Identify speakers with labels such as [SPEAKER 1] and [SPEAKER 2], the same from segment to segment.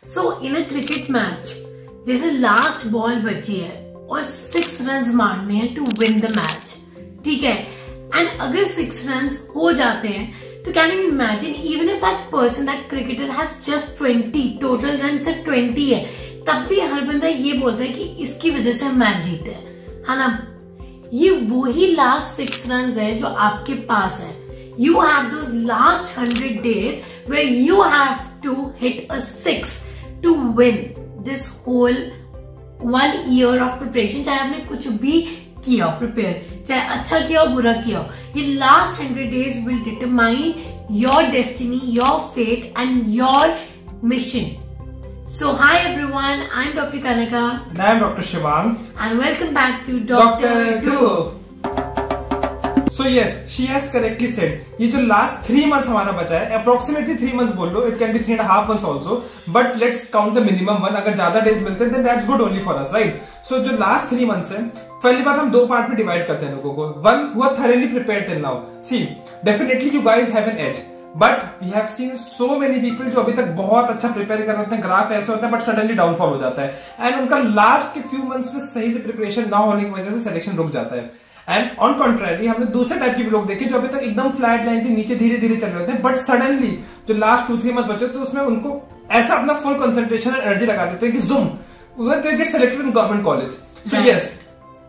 [SPEAKER 1] सो इन अ cricket match जैसे last ball बची है और 6 रन मारने हैं टू विन द मैच, ठीक है, एंड अगर 6 रन हो जाते हैं तो can you imagine even if that person that cricketer has just 20, total run सिर्फ 20 है, तब भी हर बंदा ये बोलता है कि इसकी वजह से मैच जीते है ना। ये वही लास्ट 6 रन है जो आपके पास है। You have those last 100 days where you have to hit a 6 to win this whole 1 year of preparation। चाहे आपने कुछ भी किया हो प्रिपेयर, चाहे अच्छा किया हो बुरा किया हो, ये last 100 days will determine your destiny, your fate and your mission। So hi everyone, I'm Dr. Kanika
[SPEAKER 2] and I'm Dr. Shivang
[SPEAKER 1] and welcome back to Dr. Do।
[SPEAKER 2] So yes, she has correctly said, ये जो last 3 months हमारा बचा है, approximately 3 months बोल लो, it can be 3.5 months also, but let's count the minimum one। अगर ज्यादा days मिलते हैं then that's good only for us, right? So जो लास्ट 3 months है, पहली बात हम 2 पार्ट में डिवाइड करते हैं लोगों को। One who are thoroughly prepared till now। See, definitely you guys have an edge, but we have seen so many people जो अभी तक बहुत अच्छा प्रिपेयर कर रहे होते हैं, ग्राफ ऐसे होता है बट सडनली डाउनफॉल हो जाता है, एंड उनका लास्ट के फ्यू मंथ्स में सही से प्रिपरेशन ना होने की वजह से सिलेक्शन रुक जाता है। एंड ऑन कॉन्ट्रेरी हमने दूसरे टाइप के भी लोग देखे जो अभी तक एकदम फ्लैट लाइन पे नीचे धीरे धीरे चल रहे होते हैं, बट सडनली जो लास्ट 2-3 मंथ्स बचे तो उसमें उनको ऐसा अपना फुल कंसंट्रेशन एंड एनर्जी लगा देते हैं कि जूम they get selected in government college. So yes,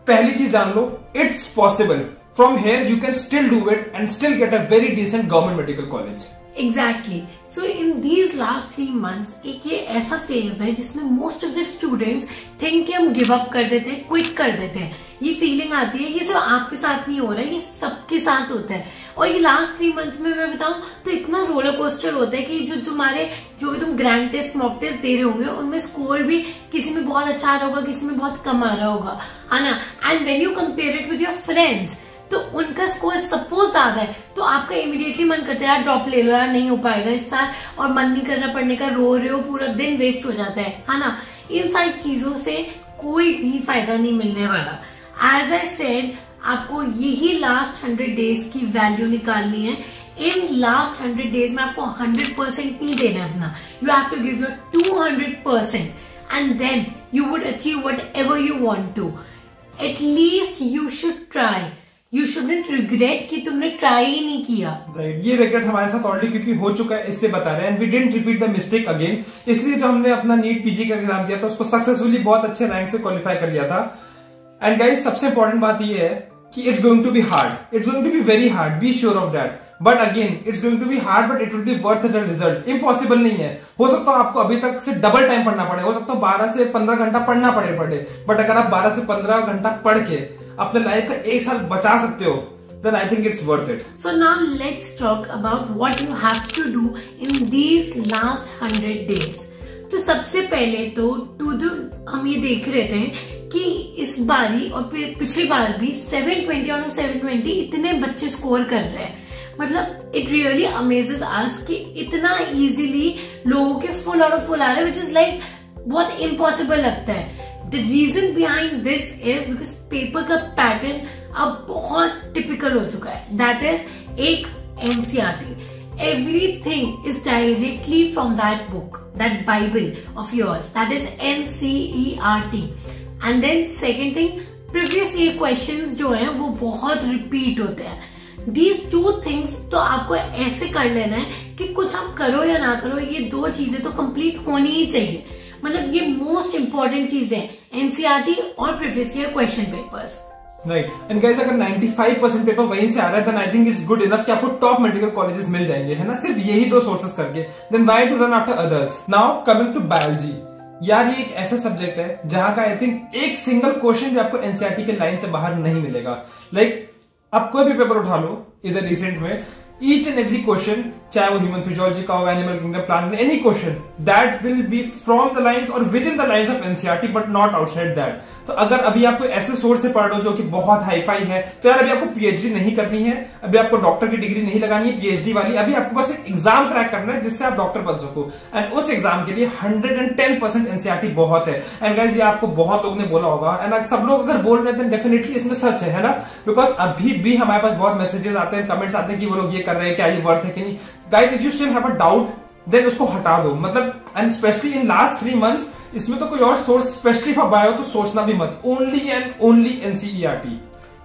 [SPEAKER 2] पहली चीज जान लो, it's possible. From here you can still do it and still get a very decent government medical college।
[SPEAKER 1] Exactly। So in these last 3 months एक ये ऐसा phase है जिसमें most of the students think कि हम give up कर देते हैं, quit कर देते हैं। ये फीलिंग आती है, ये सिर्फ आपके साथ नहीं हो रहा है, ये सबके साथ होता है। और ये लास्ट 3 मंथ्स में मैं बताऊं तो इतना रोलर कोस्टर होता है कि जो भी तुम ग्रैंड टेस्ट मॉक टेस्ट दे रहे होंगे उनमें स्कोर भी किसी में बहुत अच्छा आ रहा होगा, किसी में बहुत कम आ रहा होगा, है ना। And when you compare it with your friends तो उनका स्कोर सपोज ज्यादा है तो आपका इमीडिएटली मन करता है यार ड्रॉप ले लो यार, नहीं हो पाएगा इस साल, और मन नहीं करना पढ़ने का, रो रहे हो, पूरा दिन वेस्ट हो जाता है ना। इन सारी चीजों से कोई भी फायदा नहीं मिलने वाला। एज आई सेड, आपको यही लास्ट 100 days की वैल्यू निकालनी है। इन लास्ट 100 days में आपको 100% नहीं देना अपना, you have to give your 200% and then you would achieve whatever you want to. At least you should try, you shouldn't regret कि तुमने ट्राई ही नहीं किया।
[SPEAKER 2] राइट, ये रिग्रेट हमारे साथ ऑलरेडी क्योंकि हो चुका है इसलिए बता रहे हैं, and we didn't repeat the mistake again. इसलिए जो हमने अपना नीट पीजी का एग्जाम दिया था उसको सक्सेसफुली बहुत अच्छे रैंक से क्वालिफाई कर लिया था। एंड गाइस, सबसे इंपॉर्टेंट बात ये है कि it's going to be hard, it's going to be very hard, be sure of that. But again it's going to be hard but it will be worth the result. Impossible नहीं है, हो सकता है आपको अभी तक से डबल टाइम पढ़ना पड़े, हो सकता है 12 से 15 घंटा पढ़ना पड़े, बट अगर आप 12 से 15 घंटा पढ़ के अपने लाइफ का 1 साल बचा सकते हो then I think it's worth it।
[SPEAKER 1] So now let's talk about what you have to do in these last 100 days। तो सबसे पहले तो हम ये देख रहे थे कि इस बारी और पिछली बार भी 720 और 720 इतने बच्चे स्कोर कर रहे हैं। मतलब इट रियली अमेजेस अस कि इतना इजीली लोगों के फुल और फुल आ रहे हैं, विच इज लाइक बहुत इम्पॉसिबल लगता है। The reason behind this is because paper का पैटर्न अब बहुत टिपिकल हो चुका है। दैट इज एक NCERT, everything is directly from that book, that Bible of yours, that is NCERT। and then second thing, previous year questions जो हैं वो बहुत repeat होते हैं। These 2 things तो आपको ऐसे कर लेना है कि कुछ आप करो या ना करो, ये 2 चीजें तो complete होनी ही चाहिए। मतलब ये मोस्ट इंपॉर्टेंट चीज है, एनसीईआरटी और previous year question papers.
[SPEAKER 2] Right, and guys अगर 95% पेपर वहीं से आ रहा है then I think it's good enough कि आपको टॉप मेडिकल कॉलेजेस मिल जाएंगे, है ना, सिर्फ यही 2 सोर्सेस करके। Then why to run after others. Now coming to biology, यार ये एक ऐसा सब्जेक्ट है जहां का आई थिंक एक सिंगल क्वेश्चन भी आपको एनसीईआरटी के लाइन से बाहर नहीं मिलेगा। लाइक आप कोई भी पेपर उठा लो इधर रिसेंट में, ईच एंड एवरी क्वेश्चन, चाहे वो ह्यूमन फिजियोलॉजी का हो, animal kingdom, plant, any question that will be from the lines और within the lines of NCERT but not outside that. तो अगर अभी आपको ऐसे सोर्स से पढ़ रहे हो जो कि बहुत हाईफाई है, तो यार अभी आपको पीएचडी नहीं करनी है, अभी आपको डॉक्टर की डिग्री नहीं लगानी है पीएचडी वाली, अभी आपको बस एक एग्जाम क्रैक करना है जिससे आप डॉक्टर बन सको। एंड उस एग्जाम के लिए 110% एनसीईआरटी बहुत है। एंड गाइस ये आपको बहुत लोग ने बोला होगा, एंड सब लोग अगर बोल रहे हैं डेफिनेटली इसमें सच है ना, बिकॉज अभी भी हमारे पास बहुत मैसेजेस आते हैं, कमेंट्स आते हैं कि वो लोग ये कर रहे हैं, क्या ये वर्थ है कि नहीं। Guys if you still have a doubt, then उसको हटा दो, मतलब and specially in last 3 months इसमें तो कोई और सोर्स स्पेशली फॉर बायो तो सोचना भी मत, only and only NCERT.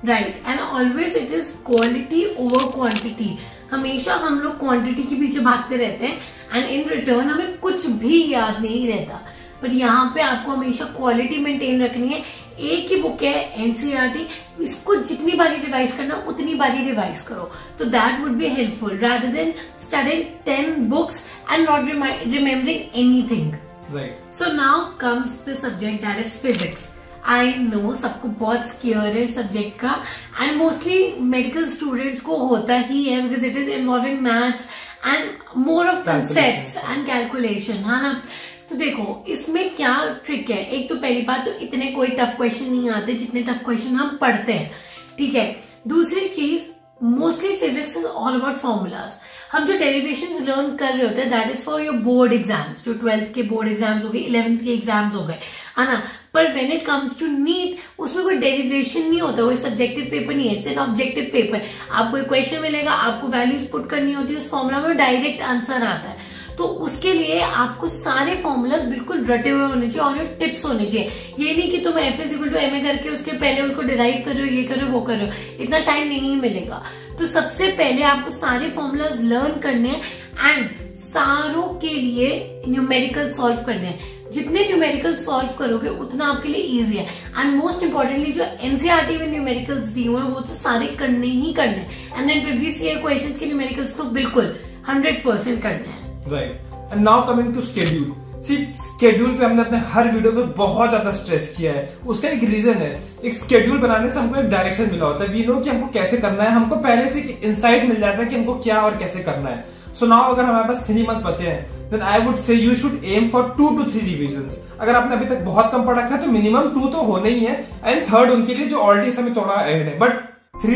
[SPEAKER 1] Right, and always it is quality over quantity. हमेशा हम लोग क्वांटिटी के पीछे भागते रहते हैं एंड इन रिटर्न हमें कुछ भी याद नहीं रहता, पर यहाँ पे आपको हमेशा क्वालिटी मेंटेन रखनी है। एक ही बुक है एनसीईआरटी, इसको जितनी बारी रिवाइज करना उतनी बारी रिवाइज करो, तो that would be helpful rather than studying 10 books and not remembering anything.
[SPEAKER 2] Right,
[SPEAKER 1] so now comes the subject that is physics. I know सबको बहुत स्केयर है सब्जेक्ट का, एंड मोस्टली मेडिकल स्टूडेंट्स को होता ही है, because it is involving maths and more of concepts and calculation, है ना। तो देखो इसमें क्या ट्रिक है, एक तो पहली बात तो इतने कोई टफ क्वेश्चन नहीं आते जितने टफ क्वेश्चन हम पढ़ते हैं, ठीक है। दूसरी चीज, mostly physics is all about formulas. हम जो डेरिवेशंस लर्न कर रहे होते हैं that is for your board exams, जो 12th के बोर्ड एग्जाम्स हो गए, 11th के एग्जाम्स हो गए, है ना। पर when it comes to NEET उसमें कोई डेरिवेशन नहीं होता, कोई सब्जेक्टिव पेपर नहीं है, इट्स एन ऑब्जेक्टिव पेपर। आपको एक क्वेश्चन मिलेगा, आपको वैल्यूज पुट करनी होती है, उस फॉर्मूला में डायरेक्ट आंसर आता है। तो उसके लिए आपको सारे फॉर्मूलाज बिल्कुल रटे हुए होने चाहिए और टिप्स होने चाहिए। ये नहीं कि तुम F = ma करके उसके पहले उसको डिराइव कर रहे हो, ये कर रहे हो, वो कर रहे हो, इतना टाइम नहीं मिलेगा। तो सबसे पहले आपको सारे फॉर्मूलाज लर्न करने हैं एंड सारों के लिए न्यूमेरिकल सॉल्व करने हैं। जितने न्यूमेरिकल सॉल्व करोगे उतना आपके लिए इजी है, एंड मोस्ट इंपॉर्टेंटली जो एनसीईआरटी में न्यूमेरिकल्स दिए हुए हैं वो तो सारे करने ही करने हैं, and then previous year questions के न्यूमेरिकल्स तो बिल्कुल 100% करने हैं।
[SPEAKER 2] Right, and now coming to schedule. See schedule पे हमने अपने हर वीडियो में बहुत ज्यादा स्ट्रेस किया है, उसका एक रीजन है। एक स्केड्यूल बनाने से हमको एक डायरेक्शन मिला होता है, वी नो कि हमको कैसे करना है, हमको पहले से इंसाइट मिल जाता है कि हमको क्या और कैसे करना है। सो नाउ अगर हमारे पास 3 months बचे हैं, then I would say you should aim for 2 to 3 revisions. अगर आपने अभी तक बहुत कम पढ़ा रखा है तो मिनिमम 2 तो होने ही है, एंड थर्ड उनके लिए जो ऑलरेडी समय थोड़ा अहेड है, बट 3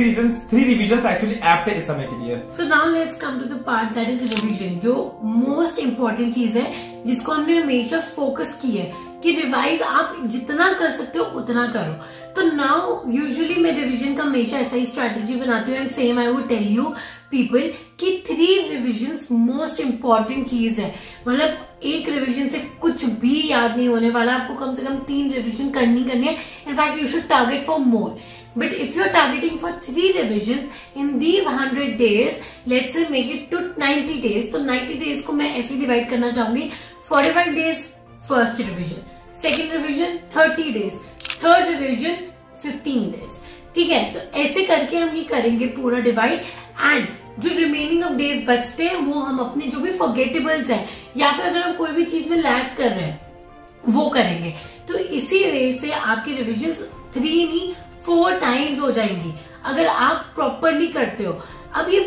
[SPEAKER 2] revisions एक्चुअली एप्ट है इस समय के लिए।
[SPEAKER 1] So now let's come to the part that is revision, जो मोस्ट इंपॉर्टेंट चीज है जिसको हमने हमेशा फोकस की है कि रिवाइज आप जितना कर सकते हो उतना करो। तो नाउ यूजुअली मैं रिवीजन का हमेशा ऐसा ही स्ट्रेटेजी बनाती हूँ, and same I would tell you people कि 3 रिविजन्स मोस्ट इंपॉर्टेंट चीज है। मतलब एक रिवीजन से कुछ भी याद नहीं होने वाला, आपको कम से कम 3 रिवीजन करनी है। In fact you should target for more, but if you're targeting for 3 revisions in these 100 days, let's say make it to 90 days, तो 90 days को मैं ऐसे डिवाइड करना चाहूंगी, 45 days first revision, second revision 30 days, third revision 15 days, ठीक है। तो ऐसे करके हम ये करेंगे पूरा डिवाइड, एंड जो रिमेनिंग ऑफ डेज बचते हैं वो हम अपने जो भी फॉरगेटेबल्स हैं या फिर अगर हम कोई भी चीज में लैग कर रहे हैं वो करेंगे। तो इसी वजह से आपकी रिविजन 3 नहीं 4 times हो जाएंगी अगर आप प्रॉपरली करते हो। अब ये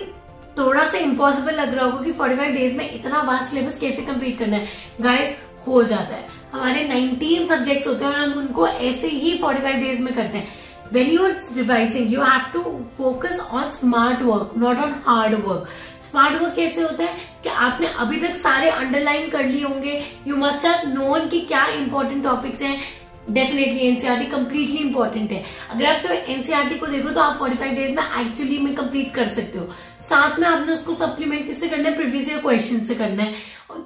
[SPEAKER 1] थोड़ा सा इम्पॉसिबल लग रहा होगा कि 45 days में इतना वास्ट सिलेबस कैसे कंप्लीट करना है। गाइस हो जाता है, हमारे 19 सब्जेक्ट्स होते हैं और हम उनको ऐसे ही 45 days में करते हैं। When you are revising, you have to focus on smart work, not on hard work. Smart work कैसे होता है कि आपने अभी तक सारे अंडरलाइन कर लिए होंगे, यू मस्ट हैव नोन कि क्या इंपॉर्टेंट टॉपिक्स हैं। डेफिनेटली एनसीईआरटी कंप्लीटली इंपॉर्टेंट है। अगर आप सिर्फ एनसीईआरटी को देखो तो आप 45 days में एक्चुअली में कंप्लीट कर सकते हो। साथ में आपने उसको सप्लीमेंट किससे करना है, प्रीवियस ईयर क्वेश्चन से करना है।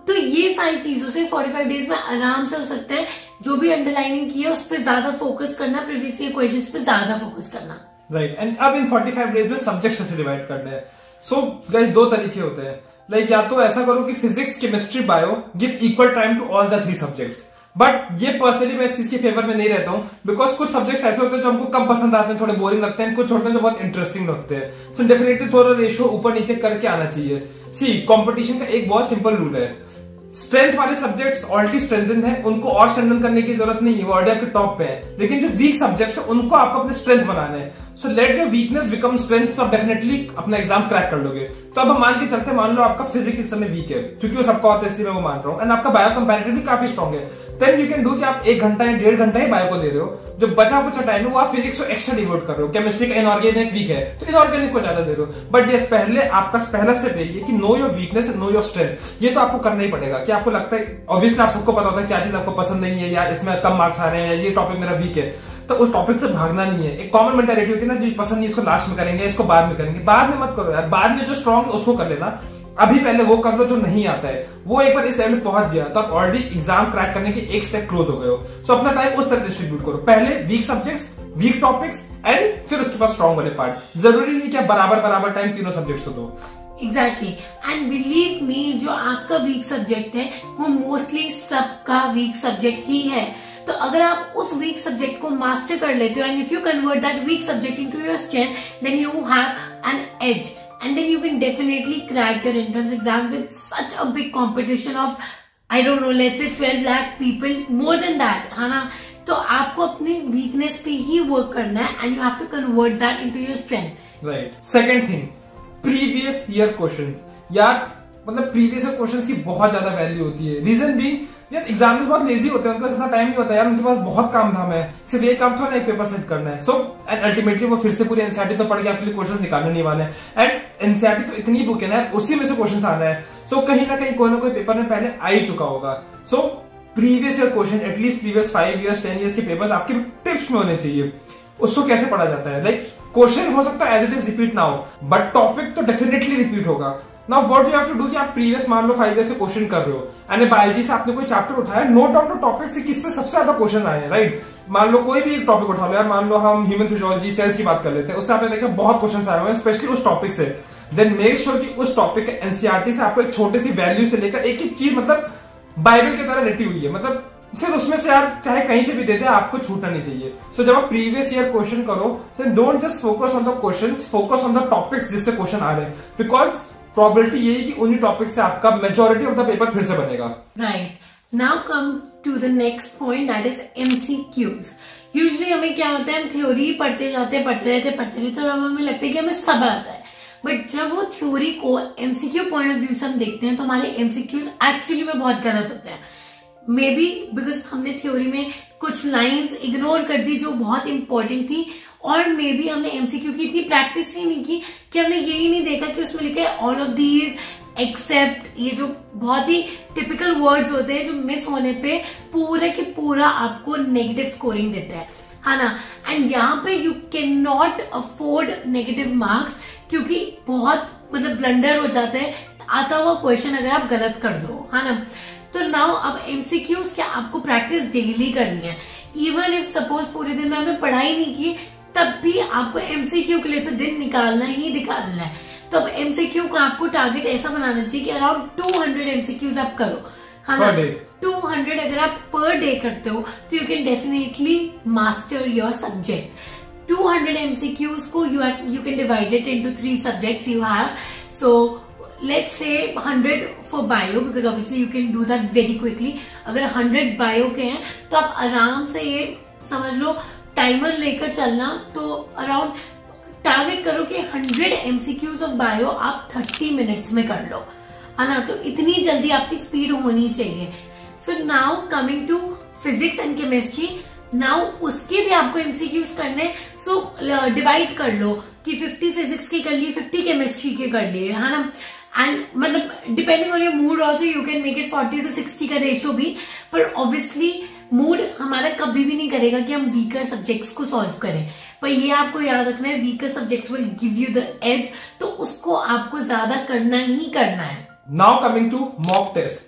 [SPEAKER 1] तो ये सारी चीजों से 45 days में आराम से हो सकता है। जो भी अंडरलाइनिंग की है उस पर ज्यादा फोकस करना, प्रीवियस ईयर क्वेश्चन पे ज्यादा फोकस करना।
[SPEAKER 2] राइट, एंड अब इन 45 days में सब्जेक्ट कैसे डिवाइड करने हैं। सो गाइस 2 तरीके होते हैं, लाइक या तो ऐसा करो कि physics, chemistry, bio give equal time to all the 3 subjects. But ये पर्सनली मैं इस चीज के फेवर में नहीं रहता हूँ, बिकॉज कुछ सब्जेक्ट्स ऐसे होते हैं जो हमको कम पसंद आते हैं, थोड़े बोरिंग लगते हैं, कुछ होते हैं जो बहुत इंटरेस्टिंग लगते हैं। सो डेफिनेटली थोड़ा रेशियो ऊपर नीचे करके आना चाहिए। सी कंपटीशन का एक बहुत सिंपल रूल है, स्ट्रेंथ वाले सब्जेक्ट्स ऑलरेडी स्ट्रेंथन है, उनको और स्ट्रेंथन करने की जरूरत नहीं है, वो ऑर्डर के टॉप पे है। लेकिन जो वीक सब्जेक्ट्स है उनको आपको अपने स्ट्रेंथ बनाना है। So let your weakness become strength, तो आप डेफिनेटली अपना एग्जाम क्रैक कर लोगे। तो अब हम मान के चलते, मान लो आपका फिजिक्स इस समय वीक है, क्योंकि वो सबका होता है इसलिए मैं वो मान रहा हूँ, एंड आपका बायो कंपैरेटिवली काफी स्ट्रॉन्ग है। देन यू कैन डू कि आप 1 घंटा या 1.5 घंटा ही बायो को दे रहे हो, जो बचा कुछ टाइम है वो आप फिजिक्स को एक्स्ट्रा डिवोट कर रहे हो। केमिस्ट्री का इनऑर्गेनिक वीक है तो इनऑर्गेनिक को ज्यादा दे रहे हो। बट यस, पहले आपका पहला स्टेप है कि know your weakness, know your strength. ये तो आपको करना ही पड़ेगा कि आपको लगता है, ऑब्वियसली आप सबको पता होता है क्या चीज आपको पसंद नहीं है, यार इसमें कम मार्क्स आ रहे हैं, ये टॉपिक मेरा वीक है, तो उस टॉपिक से भागना नहीं है। एक कॉमन मेंटालिटी होती है ना, जो पसंद नहीं इसको लास्ट में करेंगे, इसको बाद में करेंगे। बाद में मत करो यार, बाद में जो स्ट्रॉन्ग है उसको कर लेना। अभी पहले वो कर लो जो नहीं आता है। वो एक बार इस लेवल पे पहुंच गया तो आप ऑलरेडी एग्जाम क्रैक करने के एक स्टेप क्लोज हो गए हो। सो अपना टाइम उस तरह डिस्ट्रीब्यूट करो, पहले weak subjects, weak topics and फिर उसके बाद स्ट्रॉन्ग वाले पार्ट। जरूरी नहीं कि आप बराबर टाइम तीनों सब्जेक्ट्स को दो।
[SPEAKER 1] एग्जैक्टली, एंड बिलीव मी, जो आपका वीक सब्जेक्ट है वो मोस्टली सबका वीक सब्जेक्ट ही है। तो अगर आप उस वीक सब्जेक्ट को मास्टर कर लेते हो and if you convert that weak subject into your strength, then you have an edge and then you can definitely crack your entrance exam with such a big competition of, I don't know, let's say 12 lakh people, more than that, है ना। तो आपको अपनी weakness पे ही work करना है and you have to convert that into your strength.
[SPEAKER 2] Right. Second thing, previous year questions. यार मतलब प्रीवियस ईयर क्वेश्चंस की बहुत ज्यादा वैल्यू होती है। रीजन बीइंग, यार एग्जामिनर्स बहुत लेजी होते हैं, उनके पास इतना टाइम नहीं होता यार, उनके पास बहुत काम धाम है, सिर्फ ये काम थोड़ा एक पेपर सेट करना है। सो एंड अल्टीमेटली वो फिर से पूरी एनसीईआरटी तो पढ़ के आपके लिए क्वेश्चंस निकालने नहीं वाले हैं। एंड एनसीईआरटी तो इतनी बुक है ना, उसी में से क्वेश्चंस आना है। सो कहीं ना कहीं कोई ना कोई पेपर में पहले आ ही चुका होगा। So previous year question, at least previous 5 years 10 years के पेपर्स आपके टिप्स में होने चाहिए। उसको कैसे पढ़ा जाता है, लाइक क्वेश्चन हो सकता है एज इट इज रिपीट ना हो, बट टॉपिक तो डेफिनेटली रिपीट होगा। Now what you have to do कि आप प्रीवियस मान लो 5 years से क्वेश्चन कर रहे हो एंड बायोलॉजी से आपने कोई चैप्टर उठाया, नोट डाउन द टॉपिक से किससे सबसे ज्यादा क्वेश्चन आए हैं, राइट। मान लो कोई भी एक टॉपिक उठा लो यार, मान लो हम ह्यूमन फिजियोलॉजी सेल्स की बात कर लेते हैं, उससे आपने देखा बहुत क्वेश्चन आए हुए हैं स्पेशली उस टॉपिक से। देन मेक श्योर कि उस टॉपिक के एनसीईआरटी से आपको एक छोटी सी वैल्यू से लेकर एक एक चीज मतलब बाइबल की तरह रटी हुई है, मतलब फिर उसमें से यार चाहे कहीं से भी दे दे आपको छूटना नहीं चाहिए। सो जब आप प्रीवियस ईयर क्वेश्चन करो, don't just focus on the questions, focus on the topics जिससे क्वेश्चन आ रहे हैं, बिकॉज प्रोबेबिलिटी यही कि उन्हीं टॉपिक से आपका मेजॉरिटी ऑफ द पेपर फिर से बनेगा।
[SPEAKER 1] Right, now come to the next point, that is MCQs. Usually हमें क्या होता है, हम थ्योरी पढ़ते जाते हैं, पढ़ते रहते और हमें लगता है कि हमें सब आता है, बट जब वो थ्योरी को एमसीक्यू पॉइंट ऑफ व्यू से हम देखते हैं तो हमारे एमसीक्यूज एक्चुअली में बहुत गलत होते हैं। मे बी बिकॉज हमने थ्योरी में कुछ लाइंस इग्नोर कर दी जो बहुत इंपॉर्टेंट थी, और मे बी हमने एमसीक्यू की इतनी प्रैक्टिस ही नहीं की कि हमने यही नहीं देखा कि उसमें लिखा है ऑल ऑफ दीज एक्सेप्ट, ये जो बहुत ही टिपिकल वर्ड्स होते हैं जो मिस होने पे पूरा के पूरा आपको नेगेटिव स्कोरिंग देते हैं, है ना। एंड यहाँ पे you can not afford negative marks, क्योंकि बहुत मतलब ब्लंडर हो जाता है आता हुआ क्वेश्चन अगर आप गलत कर दो, है ना। तो नाउ अब एमसीक्यूज क्या आपको प्रैक्टिस डेली करनी है, इवन इफ सपोज पूरे दिन में आपने पढ़ाई नहीं की तब भी आपको एमसीक्यू के लिए तो दिन निकालना ही निकालना है। तो अब एमसीक्यू को आपको टारगेट ऐसा बनाना चाहिए कि अराउंड 200 एमसीक्यूज आप करो, है ना। 200 अगर आप पर डे करते हो तो you can definitely master your subject. 200 MCQs को you can divide it into 3 subjects you have. So let's say 100 for bio because obviously you can do that very quickly। अगर 100 bio के हैं तो आप आराम से ये समझ लो टाइमर लेकर चलना, तो अराउंड टारगेट करो कि 100 MCQs ऑफ बायो आप 30 मिनट्स में कर लो, है ना। तो इतनी जल्दी आपकी स्पीड होनी चाहिए। So now coming to physics and chemistry, now उसके भी आपको एमसीक्यूज करने। सो डिवाइड कर लो कि 50 फिजिक्स के कर लिए, 50 केमिस्ट्री के कर लिए, है ना। एंड मतलब depending on your mood also you can make it 40:60 का रेशियो भी, पर ऑब्वियसली मूड हमारा कभी भी नहीं करेगा कि हम वीकर सब्जेक्ट्स को सॉल्व करें, पर ये आपको याद रखना है weaker subjects will give you the edge, तो उसको आपको ज्यादा करना ही करना है।
[SPEAKER 2] Now coming to mock test,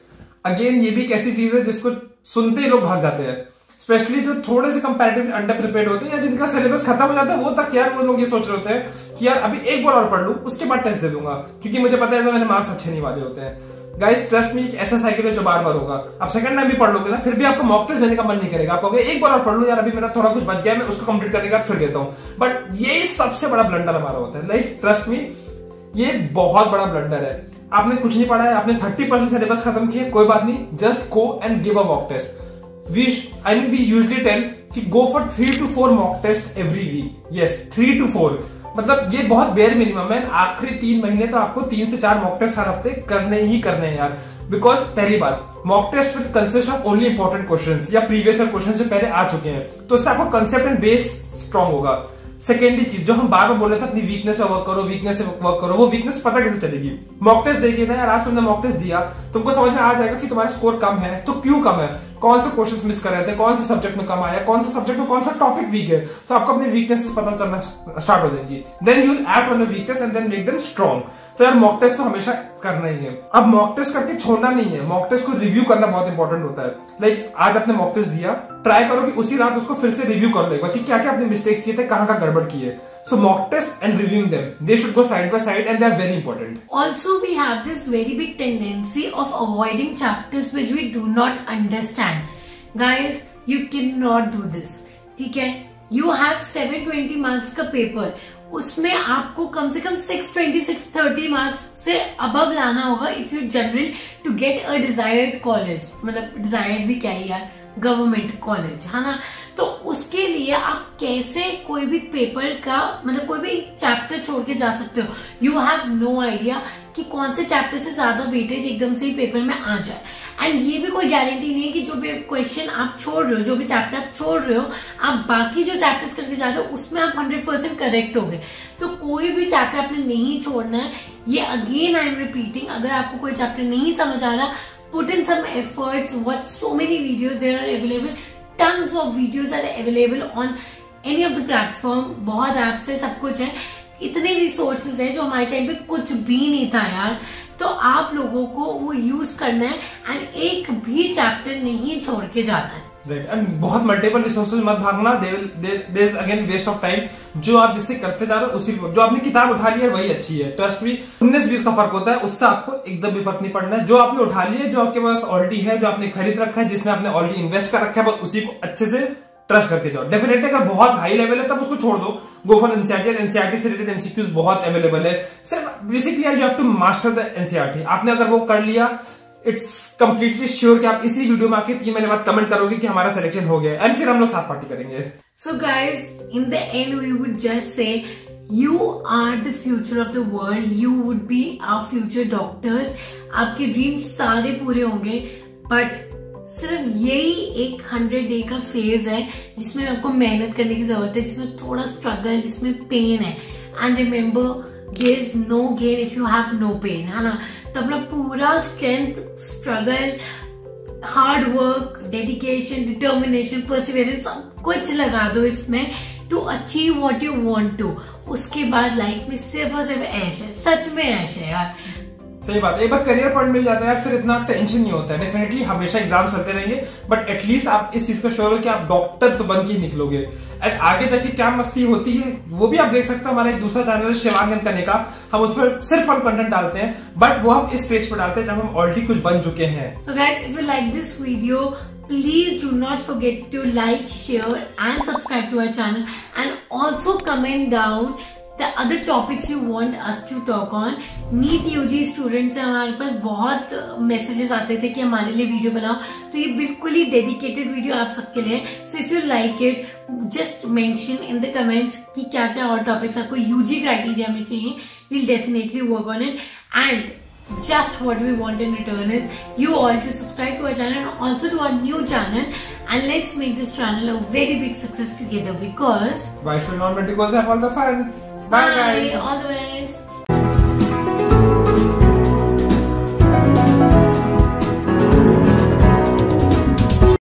[SPEAKER 2] again ये भी एक ऐसी चीज है जिसको सुनते ही लोग भाग जाते हैं, स्पेशली जो थोड़े से कंपैरेटिवली अंडर प्रिपेयर्ड होते हैं या जिनका सिलेबस खत्म हो जाता है वो तक यार वो लोग ये सोच रहे होते हैं कि यार अभी एक बार और पढ़ लूं उसके बाद टेस्ट दे दूंगा, क्योंकि मुझे पता है मेरे मार्क्स अच्छे नहीं वाले होते हैं। गाइस ट्रस्ट मी, ऐसा साइकिल है जो बार बार होगा। आप सेकंड टाइम भी पढ़ लोगे ना फिर भी आपको मॉक टेस्ट देने का मन नहीं करेगा, आप कहोगे एक बार और पढ़ लूं यार, अभी मेरा थोड़ा कुछ बच गया, मैं उसको कंप्लीट करने के बाद फिर देता हूं। बट यही सबसे बड़ा ब्लंडर हमारा होता है। लाइक ट्रस्ट मी, ये बहुत बड़ा ब्लंडर है। आपने कुछ नहीं पढ़ा है, आपने 30% सिलेबस खत्म किया, कोई बात नहीं, just go and give a mock test. We usually tell कि go for 3 to 4 mock test every week। Yes, 3 to 4 मतलब ये बहुत बेयर मिनिमम है। आखिरी 3 महीने तो आपको 3 से 4 मॉक टेस्ट हर हफ्ते करने ही करने हैं यार, बिकॉज पहली बात mock test will consist of only important questions या प्रीवियस ईयर क्वेश्चंस जो पहले आ चुके हैं, तो इससे आपको कंसेप्ट एंड बेस स्ट्रॉन्ग होगा। सेकेंडरी चीज जो हम बार बार बोल रहे थे अपनी वीकनेस पे वर्क करो, वीकनेस पे वर्क करो, वो वीकनेस पता कैसे चलेगी? मॉक टेस्ट देखिए ना यार, आज तुमने मॉक टेस्ट दिया, तुमको समझ में आ जाएगा कि तुम्हारा स्कोर कम है, तो क्यों कम है? कौन से क्वेश्चंस मिस कर रहे थे, कौन से सब्जेक्ट में कम आया, कौन से सब्जेक्ट में कौन सा टॉपिक वीक है, तो आपको अपनी वीकनेसेस पता चलना स्टार्ट हो जाएंगी। Then you will act on the weakness and then make them strong. तो यार मॉक टेस्ट तो हमेशा करना ही है। अब मॉक टेस्ट करके छोड़ना नहीं है, मॉक टेस्ट को रिव्यू करना बहुत इंपॉर्टेंट होता है। लाइक आज आपने मॉक टेस्ट दिया, ट्राई करो कि उसी रात उसको फिर से रिव्यू कर लो एक बार कि क्या क्या आपने मिस्टेक्स किए थे, कहां का गड़बड़ की है। So mock test and reviewing them, they should go side by side and they are very important.
[SPEAKER 1] Also, we have this very big tendency of avoiding chapters which we do not understand. Guys, you cannot do this. ठीक है? You have 720 marks का paper, उसमें आपको कम से कम 620, 630 marks से above लाना होगा if you general to get a desired college. मतलब डिजायर्ड भी क्या है यार, गवर्नमेंट कॉलेज, है ना। तो उसके लिए आप कैसे कोई भी पेपर का मतलब कोई भी चैप्टर छोड़ के जा सकते हो। यू हैव नो आइडिया कि कौन से चैप्टर से ज्यादा वेटेज एकदम से ही पेपर में आ जाए। एंड ये भी कोई गारंटी नहीं है कि जो भी क्वेश्चन आप छोड़ रहे हो, जो भी चैप्टर आप छोड़ रहे हो, आप बाकी जो चैप्टर्स करके जा रहे हो उसमें आप 100% करेक्ट हो गए। तो कोई भी चैप्टर आपने नहीं छोड़ना है। ये अगेन आई एम रिपीटिंग, अगर आपको कोई चैप्टर नहीं समझ आ रहा, put in some efforts, watch so many videos, there are available, tons of videos are available on any of the platform, बहुत ऐप्स है, सब कुछ है, इतने रिसोर्सेज है जो हमारे टाइम पे कुछ भी नहीं था यार। तो आप लोगों को वो यूज करना है एंड एक भी चैप्टर नहीं छोड़ के जाना है।
[SPEAKER 2] राइट, एंड बहुत मल्टीपल रिसोर्सेज मत भागना, there is again waste of time. जो आप जिससे करते जा रहे हो उसी, जो आपने किताब उठा ली है वही अच्छी है, ट्रस्ट मी। 19-20 का फर्क होता है, उससे आपको एकदम भी फर्क नहीं पड़ना है। जो आपने उठा लिया है, जो आपके पास ऑलरेडी है, जो आपने खरीद रखा है, जिसमें आपने ऑलरेडी इन्वेस्ट कर रखा है, बस उसी को अच्छे से ट्रस्ट करके जाओ। डेफिनेटली अगर बहुत हाई लेवल है तब उसको छोड़ दो, गो फॉर एनसीईआरटी। एनसीईआरटी से रिलेटेड एमसीक्यूज बहुत अवेलेबल है। सिर्फ basically you have to master the NCERT. आपने अगर वो कर लिया, इट्स कंप्लीटली श्योर कि आप इसी वीडियो में आके 3 महीने बाद कमेंट करोगे कि हमारा सिलेक्शन हो गया, एंड फिर हम लोग साथ पार्टी करेंगे।
[SPEAKER 1] So guys, in the end we would just say you are the future of the world, you would be our future doctors. आपके ड्रीम्स सारे पूरे होंगे, बट सिर्फ यही एक 100 डे का फेज है जिसमें आपको मेहनत करने की जरूरत है, जिसमें थोड़ा स्ट्रगल, जिसमें पेन है। And remember, there is no gain if you have no pain, है ना। तो अपना पूरा strength, struggle, hard work, dedication, determination, perseverance सब कुछ लगा दो इसमें to achieve what you want to. उसके बाद लाइफ में सिर्फ और सिर्फ ऐश है, सच में ऐश है यार।
[SPEAKER 2] सही बात है, एक बार करियर पॉइंट मिल जाता है फिर इतना टेंशन नहीं होता है। डेफिनेटली हमेशा एग्जाम चलते रहेंगे, बट एटलीस्ट आप इस चीज को श्योर हो कि आप डॉक्टर तो बन के ही निकलोगे। एंड आगे जाके क्या मस्ती होती है वो भी आप देख सकते हो। हमारा एक दूसरा चैनल है शिवांग कने का, हम उस पर सिर्फ फन कंटेंट डालते हैं, बट वो हम इस स्टेज पर डालते हैं जब हम ऑलरेडी कुछ बन चुके हैं।
[SPEAKER 1] So guys, if you like this video, please do not forget to like, share and subscribe to our channel, and also comment down the other topics you want us to talk on. NEET UG students से हमारे पास बहुत messages आते थे कि हमारे लिए video बनाओ, तो ये बिल्कुल ही डेडिकेटेड वीडियो आप सबके लिए। So if you like it, just mention in the comments कि क्या क्या और टॉपिक्स आपको यूजी क्राइटेरिया में चाहिए। we'll definitely work on it, and just what we want in return is you all to subscribe to our channel and also to our new channel, and let's make this channel a very big success together, because
[SPEAKER 2] why should not, because have all the fun. Bye guys,
[SPEAKER 1] all the way.